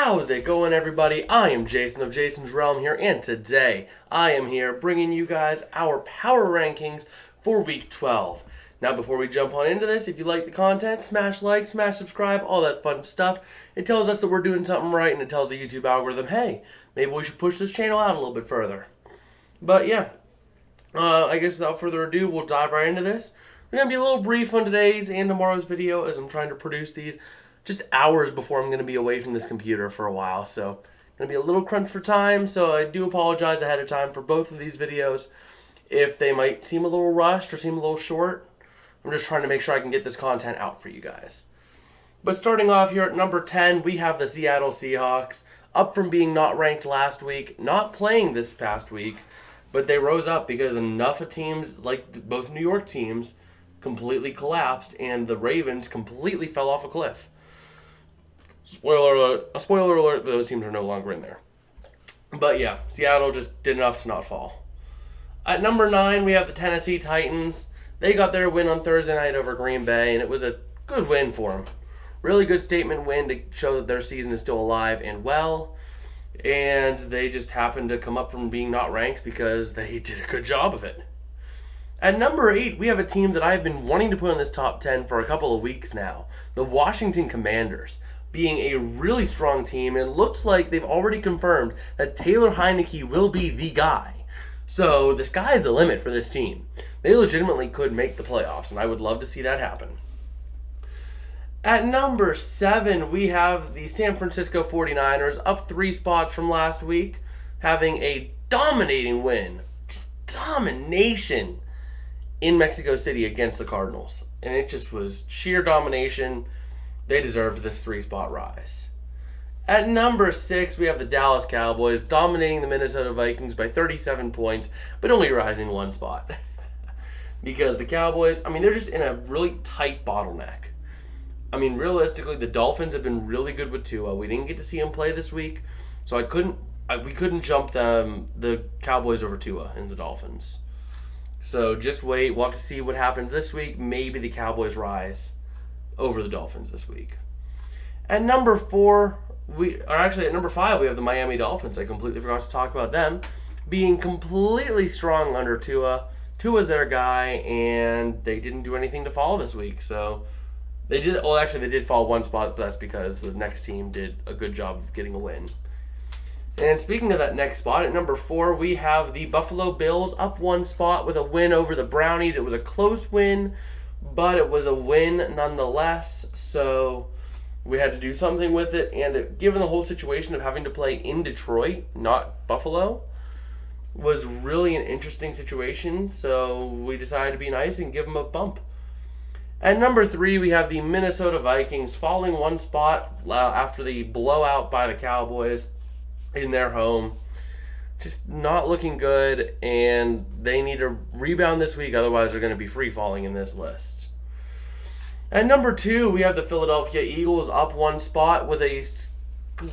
How's it going, everybody? I am Jason of Jason's Realm here, and today I am here bringing you guys our power rankings for Week 12. Now, before we jump on into this, if you like the content, smash like, smash subscribe, all that fun stuff. It tells us that we're doing something right, and it tells the YouTube algorithm, hey, maybe we should push this channel out a little bit further. But yeah, I guess without further ado, we'll dive right into this. We're going to be a little brief on today's and tomorrow's video as I'm trying to produce these just hours before I'm going to be away from this computer for a while. So, going to be a little crunch for time, so I do apologize ahead of time for both of these videos if they might seem a little rushed or seem a little short. I'm just trying to make sure I can get this content out for you guys. But starting off here at number 10, we have the Seattle Seahawks, up from being not ranked last week, not playing this past week, but they rose up because enough of teams, like both New York teams, completely collapsed, and the Ravens completely fell off a cliff. Spoiler alert, those teams are no longer in there. But yeah, Seattle just did enough to not fall. At number 9, we have the Tennessee Titans. They got their win on Thursday night over Green Bay, and it was a good win for them. Really good statement win to show that their season is still alive and well. And they just happened to come up from being not ranked because they did a good job of it. At number 8, we have a team that I've been wanting to put in this top 10 for a couple of weeks now. The Washington Commanders, being a really strong team, and looks like they've already confirmed that Taylor Heineke will be the guy. So the sky's the limit for this team. They legitimately could make the playoffs, and I would love to see that happen. At number 7, we have the San Francisco 49ers, up 3 spots from last week, having a dominating win. Just domination in Mexico City against the Cardinals. And it just was sheer domination. They deserved this 3-spot rise. At number 6, we have the Dallas Cowboys dominating the Minnesota Vikings by 37 points, but only rising 1 spot. Because the Cowboys, they're just in a really tight bottleneck. Realistically, the Dolphins have been really good with Tua. We didn't get to see him play this week, so we couldn't jump the Cowboys over Tua and the Dolphins. So just wait. We'll have to see what happens this week. Maybe the Cowboys rise over the Dolphins this week. At number 4, at number 5, we have the Miami Dolphins. I completely forgot to talk about them being completely strong under Tua. Tua's their guy, and they didn't do anything to fall this week. So they did fall 1 spot, but that's because the next team did a good job of getting a win. And speaking of that next spot, at number 4, we have the Buffalo Bills up 1 spot with a win over the Brownies. It was a close win, but it was a win nonetheless, so we had to do something with it. And given the whole situation of having to play in Detroit, not Buffalo, was really an interesting situation, so we decided to be nice and give them a bump. At number 3, we have the Minnesota Vikings falling 1 spot after the blowout by the Cowboys in their home. Just not looking good, and they need to rebound this week, otherwise they're going to be free falling in this list. At number 2, we have the Philadelphia Eagles up 1 spot with a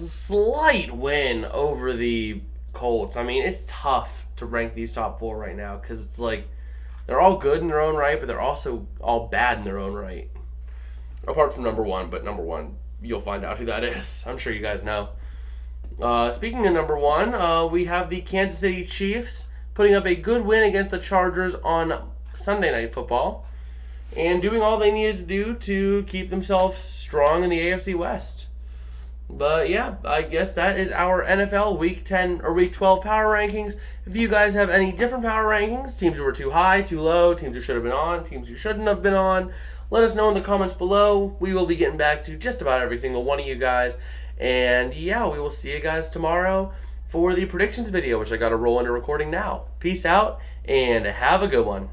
slight win over the Colts. It's tough to rank these top 4 right now because it's like they're all good in their own right, but they're also all bad in their own right. Apart from number 1, but number 1, you'll find out who that is. I'm sure you guys know. Speaking of number 1, we have the Kansas City Chiefs putting up a good win against the Chargers on Sunday Night Football and doing all they needed to do to keep themselves strong in the AFC West. But yeah, I guess that is our NFL Week 10 or Week 12 power rankings. If you guys have any different power rankings, teams who were too high, too low, teams who should have been on, teams who shouldn't have been on, let us know in the comments below. We will be getting back to just about every single one of you guys. And yeah, we will see you guys tomorrow for the predictions video, which I got to roll into recording now. Peace out, and have a good one.